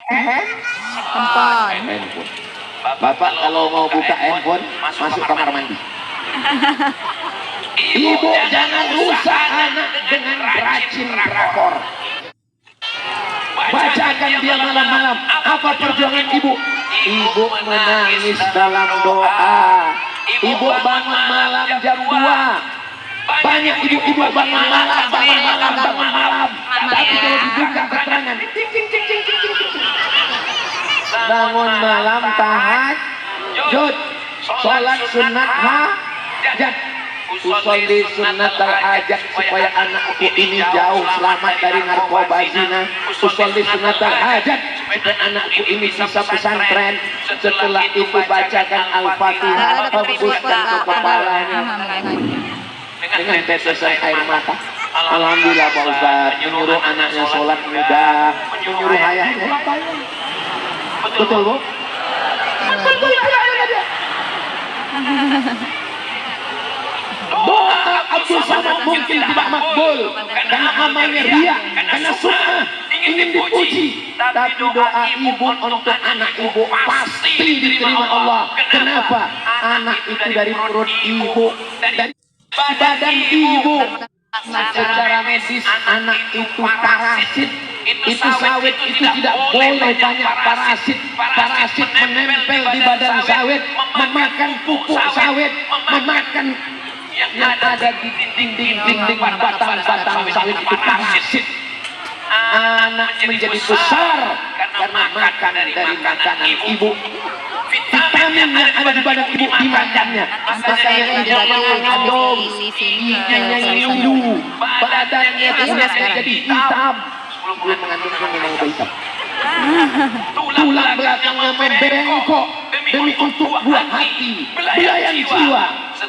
Handphone. Bapak kalau mau buka handphone masuk kamar mandi. Ibu jangan rusak anak dengan racin rakor. Bacakan dia malam-malam. Apa perjuangan ibu? Ibu menangis dalam doa. Ibu bangun malam jam 2. Banyak ibu-ibu bangun malam. Tapi kalau dibuka keterangan, bangun malam tahajud, sholat sunat hajat, usolli sunat al-hajat supaya anakku ini jauh selamat dari narkoba zina, usolli sunat al-hajat supaya anakku ini bisa pesantren. Setelah itu bacakan al-fatihah, hembuskan ke kepalanya dengan tetesan air mata. Alhamdulillah Pak Ustaz, menyuruh anaknya sholat mudah, menyuruh ayahnya. Betul Bu? Betul pula dia. Doa Abdul Samad mungkin tidak makbul karena amalnya riya, karena sum'ah, ingin dipuji. Tapi doa ibu untuk anak ibu pasti diterima Allah. Kenapa? Anak itu dari perut ibu, dari badan ibu. Secara medis anak itu parasit. Itu sawit itu tidak boleh banyak parasit. Parasit menempel di badan sawit, memakan pupuk sawit, memakan yang ada di dinding batang sawit itu parasit. Anak menjadi besar karena makan dari makanan ibu. Vitamin yang ada di badan ibu dimakannya. Makanya tidak mengandung giginya biru, badannya tidak jadi hitam. Belum mengandung memang udah hitam. Tulang belakangnya membengkok demi untuk buah hati, belayan jiwa.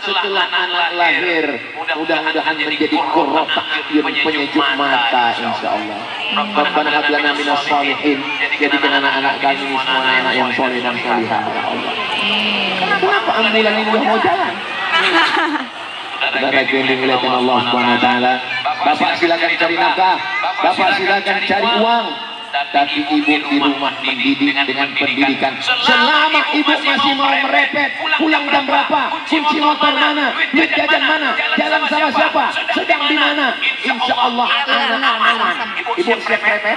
Setelah anak lahir, mudah-mudahan menjadi qurrata a'yun, penyejuk mata insyaallah. Rabbana hab lana minas shalihin, jadikan anak-anak kami semua anak yang saleh dan salihah ya Allah. Kenapa ambulan ini mau jalan? Saudara yang dimuliakan Allah Subhanahu wa taala, Bapak silakan cari nafkah, Bapak silakan cari uang. Tapi ibu di rumah mendidik dengan pendidikan. Selama ibu masih mau merepet, pulang jam berapa, kunci motor mana, duit jajan mana, jalan sama siapa, sedang di mana, insya Allah anak-anak. Ibu siap merepet?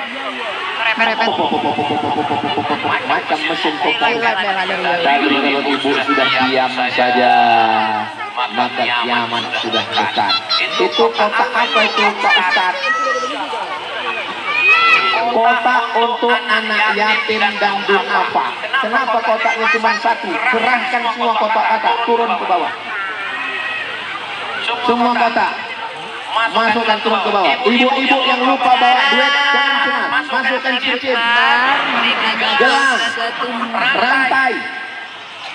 Macam mesin popok. Tapi kalau ibu sudah diam saja, maka kiamat sudah dekat. Itu kotak apa itu Pak Ustaz? Kotak untuk anak yatim dan duafa. Kenapa kotaknya cuma satu? Kerahkan semua kotak-kotak turun ke bawah. Semua kotak masukkan turun ke bawah. Ibu-ibu yang lupa bawa duit jangan cemas. Masukkan cincin, gelang,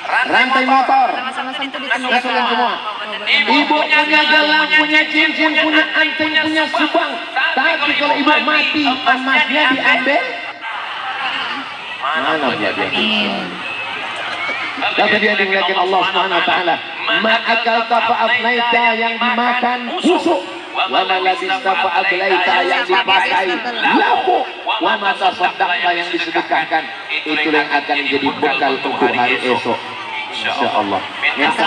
rantai motor, masukkan semua. Ibu punya gelang, punya cincin, punya anting, punya subang. Tapi kalau ibu mati, emasnya diambil. Mana dia? Kata dia dimuliakan Allah Subhanahu wa taala, ma'akal fa'afnaita yang dimakan busuk, wa ma labista fa'ablaita yang dipakai lapuk, wa ma tasaddaqta yang disedekahkan. Itu yang akan menjadi bekal untuk hari esok. Insyaallah. Minta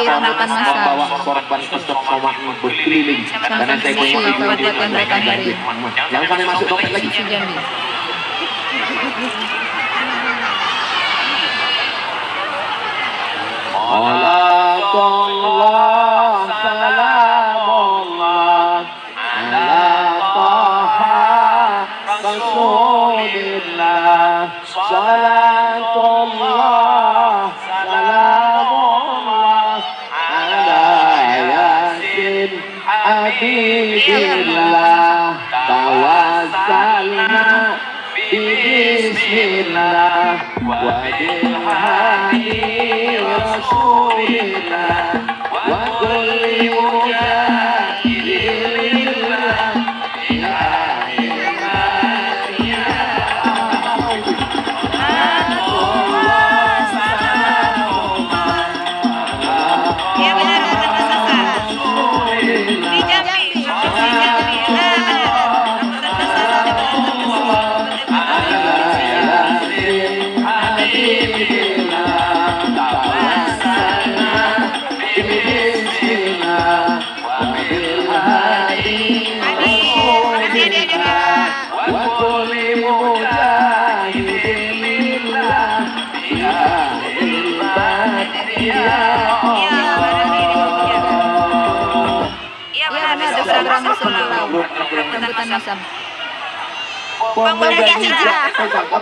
Rambutan Masal. membawa korban untuk somakmu berkeliling karena saya punya ibu-ibu yang mereka janji. Jangan sampai masuk dompet lagi. Salatullah salamullah ala taha rasulillah. Salatullah salamullah ala yasin habibillah. Tawassalna bismillah wa bilhadi rasulillah wa kulli mujahidillah rambutan masam. Pemuda hijrah,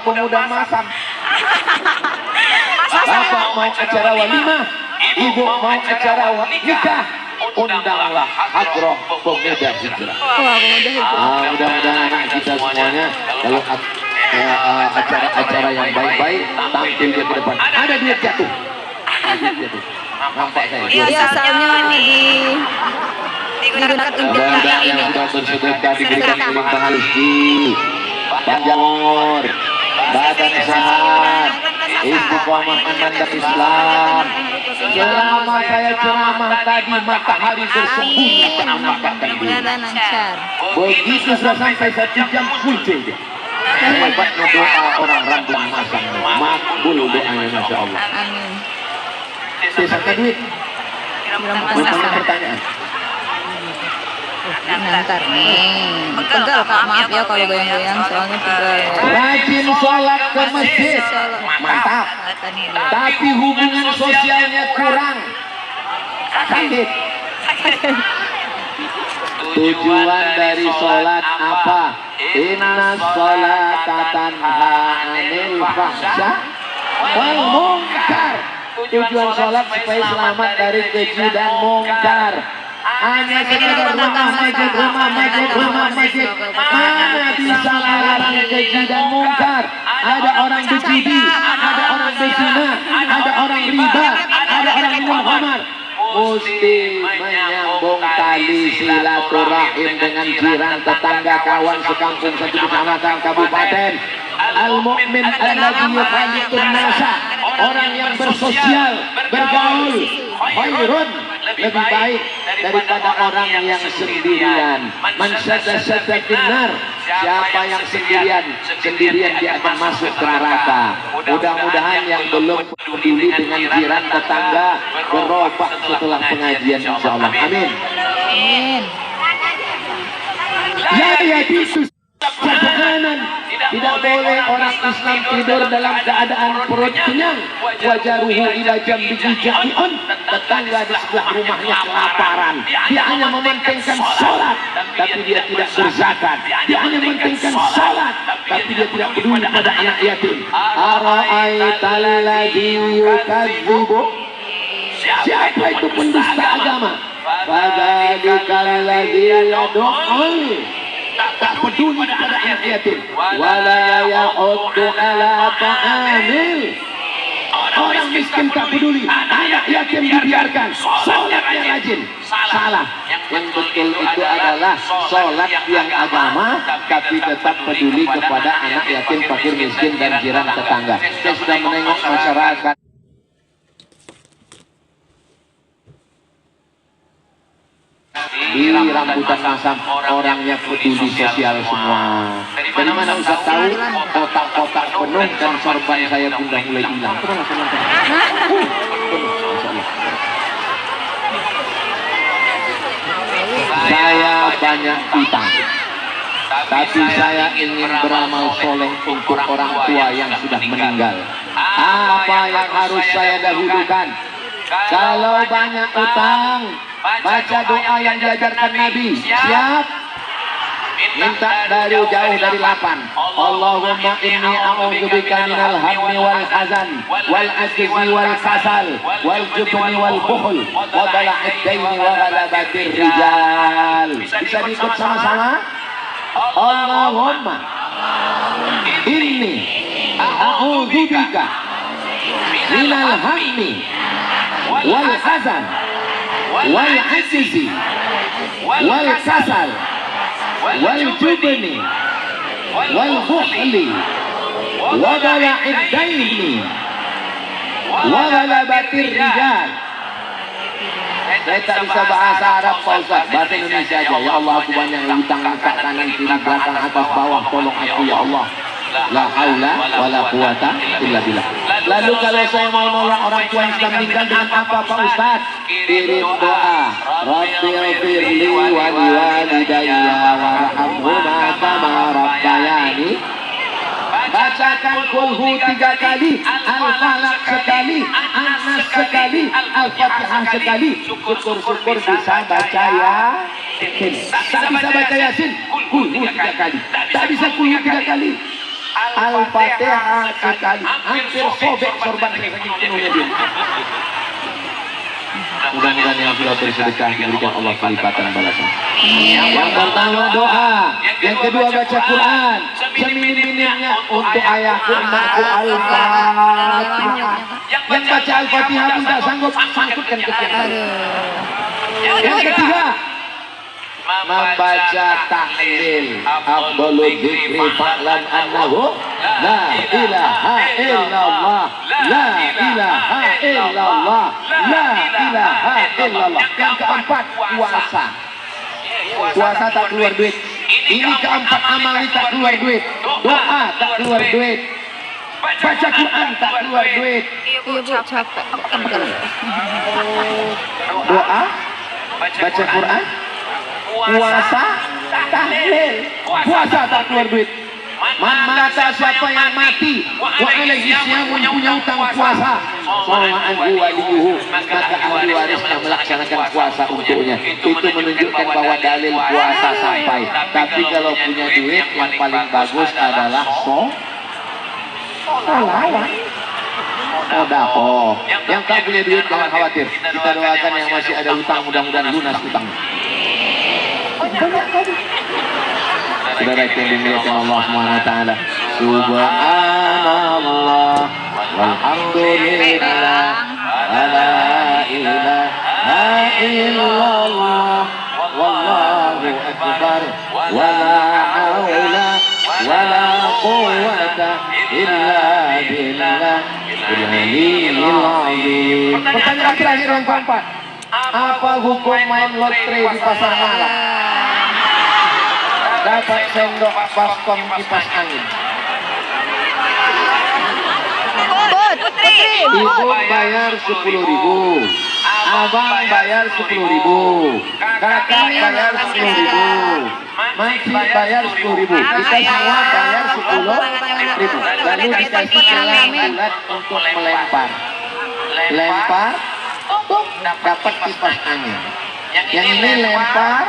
pemuda masam. Bapak mau acara walimah, ibu mau acara nikah, undanglah hadroh pemuda hijrah. Wah, pemuda hijrah. Mudah-mudahan anak kita semuanya kalau acara-acara yang baik-baik tampil dia ke depan. Ada duit jatuh. Nampak saya. Iya, soalnya digunakan untuk Mudah-mudahan yang sudah bersedekah diberikan limpahan rezeki, panjang umur, badan sehat, istiqomah mandat Islam. Selama saya ceramah tadi matahari bersembunyi menampakkan diri. mudah-mudahan lancar. Begitu sudah sampai 1 jam muncul dia. Hebatnya doa orang rambut masam, makbul doanya, masya Allah. Amin. Sisa duit. Rambutan Pertanyaan. Nantar nih. Pegal Kak, maaf ya kalau goyang-goyang soalnya pegal. Rajin sholat ke masjid, mantap. Tapi hubungan sosialnya kurang, sakit. Tujuan dari sholat apa? Inna sholata tanha anil fahsya wal munkar. Tujuan sholat supaya selamat dari keji dan mungkar. Hanya sekedar rumah masjid. Mana bisa larang keji dan mungkar? Ada orang berjudi, ada orang berzina, ada orang riba, ada orang minum khamar. Mesti menyambung tali silaturahim dengan jiran, tetangga, kawan sekampung, satu kecamatan, kabupaten. Al-mu'min alladhi yukhaliqun nasa, orang yang bersosial, bergaul, khairun, lebih baik daripada orang yang sendirian. Man syadda finnar, siapa yang sendirian dia akan masuk ke neraka. Mudah-mudahan yang belum peduli dengan jiran tetangga berubah setelah pengajian insyaallah. Amin. Amin. Ya itu sederhana. Tidak boleh orang Islam tidur dalam keadaan perut kenyang. Wajaruhu ila jambihi ja'iun. Tetangga di sebelah rumahnya kelaparan. Dia hanya mementingkan sholat, tapi dia tidak berzakat. Dia hanya mementingkan sholat, tapi dia tidak peduli pada anak yatim. Ara'aital ladzi yukadzibu. Siapa itu pendusta agama? Fadzalika alladzi yad'u, tak peduli kepada anak yatim. Wala ya'uddu ala ta'amil. Orang miskin tak peduli, anak yatim dibiarkan, sholatnya rajin. Salah. Yang betul itu adalah sholat yang agama, tapi tetap peduli kepada anak yatim, fakir, miskin, dan jiran tetangga. Saya sudah menengok masyarakat di rambutan masam, orangnya peduli sosial semua. Dari mana Ustaz tahu? Kotak-kotak penuh dan sorban saya pun dah mulai hilang. Saya banyak utang, tapi saya ingin beramal soleh untuk orang tua yang sudah meninggal. Apa yang harus saya dahulukan? Kalau banyak utang, baca doa yang diajarkan Nabi. Siap? Minta dari jauh dari lapan. Allahumma inni a'udzubika minal hammi wal hazan wal ajzi wal kasal wal jubni wal bukhl wa dala'id daini wa ghalabatir rijal. Bisa diikut sama-sama? Allahumma inni a'udzubika minal hammi wal hazan wal ajzi wal kasal wal jubni wal bukhli wa dala'id daini wa ghalabatir rijal. Saya tak bisa bahasa Arab Pak Ustaz, bahasa Indonesia aja. Ya Allah, aku banyak hutang muka kanan kiri belakang atas bawah, tolong aku ya Allah. La haula wala quwata illa billah. Lalu kalau saya mau nolong orang tua yang sudah meninggal dengan apa Pak Ustaz? Kirim doa. Rabbighfirli wa liwalidayya warhamhuma kama rabbayani. Bacakan kulhu 3 kali, Al-Falaq sekali, An-Nas sekali, Al-Fatihah sekali. Syukur-syukur bisa baca ya Tak bisa baca Yasin, kulhu 3 kali. Tak bisa kulhu 3 kali. Al-Fatihah sekali. Hampir sobek sorban saya saking penuhnya dia. Mudah-mudahan yang sudah bersedekah diberikan Allah kelipatan balasan. Yang pertama doa, yang kedua baca Quran, seminim-minimnya untuk ayahku, emakku Al-Fatihah. Yang baca Al-Fatihah pun tak sanggup, sangkutkan ke tiang. Yang ketiga, membaca tahlil. Afdhalul dzikri fa'lam annahu la ilaha illallah, la ilaha illallah, la ilaha illallah. Yang keempat, puasa. Puasa tak keluar duit. Ini keempat amal ini tak keluar duit. Doa tak keluar duit. Baca Quran tak keluar duit. Iya Bu, capek. Doa, baca Quran, puasa, tahlil. Puasa tak keluar duit. Mata siapa yang mati wa alaihi syamun punya utang puasa, ma'anhu waliyuhu, maka ahli warisnya melaksanakan puasa untuknya. Itu menunjukkan bahwa dalil puasa sampai. Tapi kalau punya duit, yang paling bagus adalah sodakoh. Yang tak punya duit jangan khawatir, kita doakan yang masih ada utang mudah-mudahan lunas utangnya. Saudara yang dimuliakan Allah Subhanahu wa taala. Subhanallah walhamdulillah la ilaha illallah wallahu akbar wala haula wala quwwata illa billah al-aliyyil azim. Pertanyaan terakhir yang keempat. Apa hukum main lotre di pasar malam? Dapat sendok baskom kipas angin. Ibu bayar 10.000, abang bayar 10.000, kakak bayar 10.000, Manci bayar 10.000. Kita semua bayar 10.000. Lalu dikasih gelang bulat untuk melempar. Lempar, dapat kipas angin. Yang ini lempar,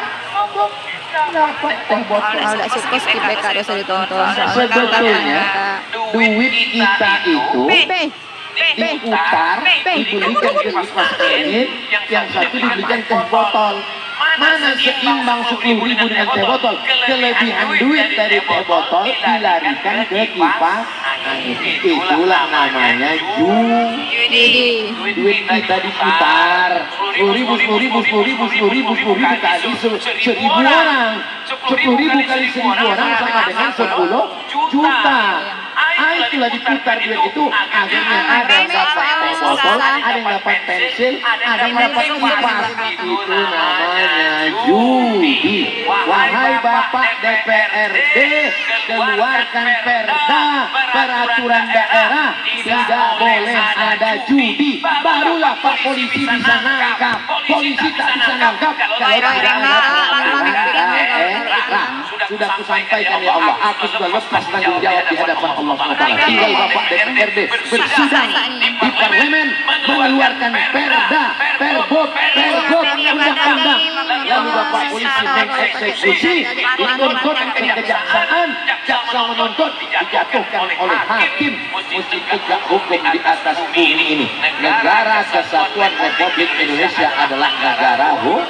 dapat teh botol. Kalau tidak suka skip BK ada usah ditonton. Sebetulnya duit kita itu diputar, dibelikan ke kipas angin, yang satu dibelikan teh botol. Mana seimbang 10.000 dengan teh botol? Kelebihan duit dari teh botol dilarikan ke kipas angin. Itulah namanya judi. Duit kita diputar 10.000 kali 1.000 orang. 10.000 kali 1.000 orang sama dengan 10 juta. Itulah diputar duit itu. Akhirnya ada yang dapat teh botol, ada yang dapat pensil, ada yang dapat kipas. Itu namanya judi. Wahai Bapak DPRD, keluarkan perda, peraturan daerah, tidak boleh ada judi. Barulah Pak polisi bisa nangkap. Polisi tak bisa nangkap kalau tidak ada peraturan daerah. Sudah aku sampaikan ya Allah, aku sudah lepas tanggung jawab di hadapan Allah SWT. Tinggal Bapak DPRD bersidang di parlemen mengeluarkan perda, perbot, undang-undang. Lalu Bapak polisi mengeksekusi, dituntut ke kejaksaan, jaksa menuntut, dijatuhkan oleh hakim. Mesti tegak hukum di atas bumi ini. Negara Kesatuan Republik Indonesia adalah negara hukum.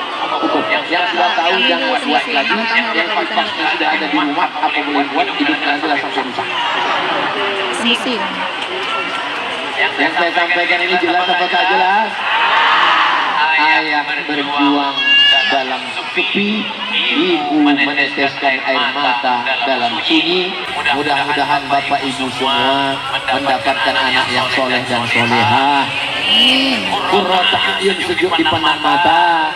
Yang sudah tahu jangan buat lagi, yang kipasnya sudah ada di rumah, apa boleh buat, hidup nanti lah sampai rusak. Yang saya sampaikan ini jelas apa tak jelas? Ayah berjuang dalam sepi, ibu meneteskan air mata dalam sunyi. Mudah-mudahan Bapak Ibu semua mendapatkan anak yang soleh dan solehah. Qurrata a'yun, sejuk dipandang mata.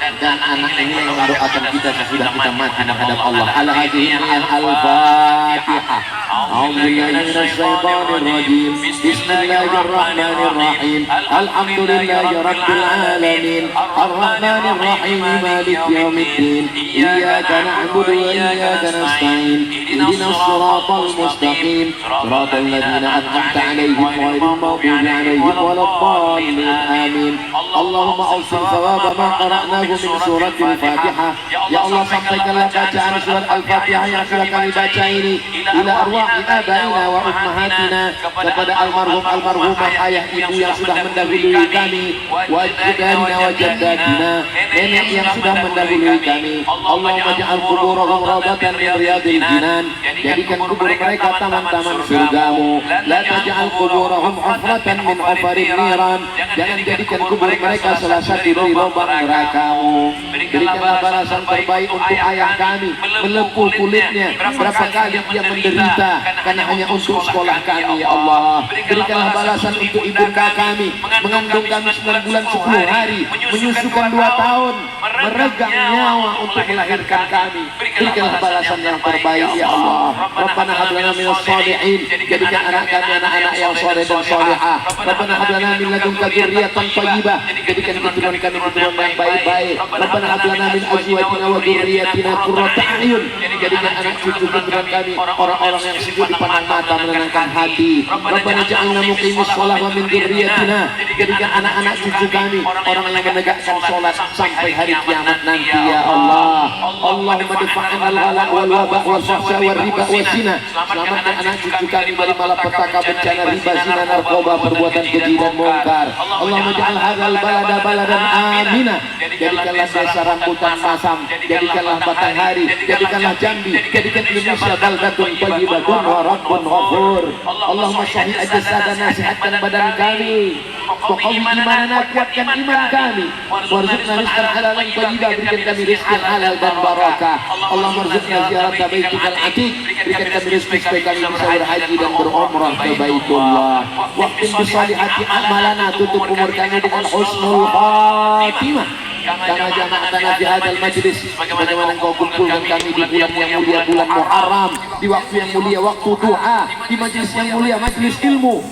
Dan anak ini yang mendoakan kita sesudah kita mati menghadap Allah. Al-Hadiyah Al-Fatihah. A'udzubillahi minasyaitonir rajim. Bismillahirrahmanirrahim. Alhamdulillahi rabbil alamin. Ar-Rahmanir Rahim. Maliki yaumiddin. Iyyaka na'budu wa iyyaka nasta'in. Ihdinas siratal mustaqim. Siratal ladzina an'amta 'alaihim ghairil maghdubi 'alaihim waladdallin. Amin. Allahumma awsil thawaba ma qara'nahu min suratil Fatihah. Ya Allah, sampaikanlah bacaan surat Al-Fatihah yang sudah kami baca ini ila arwahi abaina wa ummahatina, kepada almarhumah ayah ibu yang sudah mendahului kami, wa jadadina wa jaddatina, nenek yang sudah mendahului kami. Allahumma ja'al quburahum rawdatan min riyadil jinan, jadikan kubur mereka taman-taman surgamu. La taj'al quburahum hufratan min hufarin niran, jangan jadikan kubur mereka salah satu dari lubang nerakamu. Berikanlah balasan terbaik untuk ayah kami, melepuh kulitnya, berapa kali dia menderita karena hanya untuk sekolah kami. Ya Allah, berikanlah balasan untuk ibunda kami, mengandung kami 9 bulan 10 hari, menyusukan 2 tahun, meregang nyawa untuk melahirkan kami. Berikanlah balasan yang terbaik. Ya Allah, Rabbana hab lana minas shalihin, jadikan anak kami anak-anak yang saleh dan salihah. Rabbana hab lana min ladunka dzurriyyatan thayyibah, jadikan keturunan kami keturunan yang baik-baik. Rabbana hab lana min azwajina wa dzurriyyatina qurrata a'yun, jadikan anak cucu keturunan kami orang-orang yang sejuk dipandang mata, menenangkan hati. Rabbana ja'alna muqimis shalah wa min dzurriyyatina, jadikan anak-anak cucu kami orang yang menegakkan salat sampai hari kiamat nanti. Ya Allah, Allahumma dafa'na al-ghala wal waba wal fahsya wal riba wal zina, selamatkan anak cucu kami dari malapetaka, bencana riba, zina, narkoba, perbuatan keji dan mungkar. Allahumma ja'al hadzal balada baladan amina, jadikanlah desa rambutan masam, jadikanlah Batanghari, jadikanlah Jambi, jadikan Indonesia baldatun thayyibatun wa rabbun ghafur. Allahumma sahih ajsadana, sehatkan badan kami, pokoknya imanana, kuatkan iman kami, warzuqna rizqan halalan thayyiban, berikan kami rizki halal dan barakah. Allahumma rzuqna ziarata baitikal atiq, berikan kami rezeki supaya kami bisa berhaji dan berumrah ke Baitullah. Waqtim bisalihati amalana, tutup umur kami dengan husnul khatimah. Karena jama'atana fi hadzal majlis, bagaimana engkau kumpulkan kami di bulan yang mulia, bulan Muharram, di waktu yang mulia, waktu duha, di majlis yang mulia, majlis ilmu.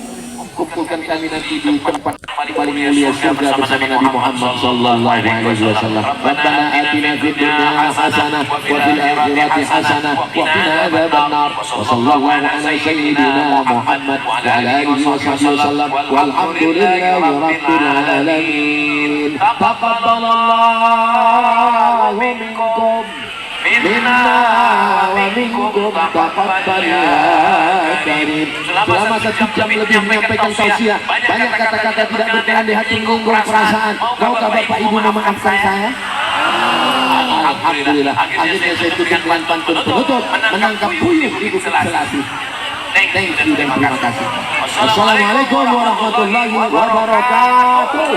Kumpulkan kami nanti di tempat paling mulia, surga bersama Nabi Muhammad sallallahu alaihi wasallam. Rabbana atina fid dunya hasanah wa fil akhirati hasanah wa qina adzabannar. Wa sallallahu ala sayyidina Muhammad wa ala alihi wa sahbihi wasallam. Walhamdulillahi rabbil alamin. Taqabbalallahu minkum minna wa minkum taqabbal ya karim. Selama 1 jam lebih menyampaikan tausiah, banyak kata-kata tidak berkenan di hati, menyinggung perasaan. Maukah Bapak Ibu memaafkan saya? Alhamdulillah, akhirnya saya tutup dengan pantun penutup, menangkap puyuh di Bukit Selasih. Thank you dan terima kasih. Wassalamualaikum warahmatullahi wabarakatuh.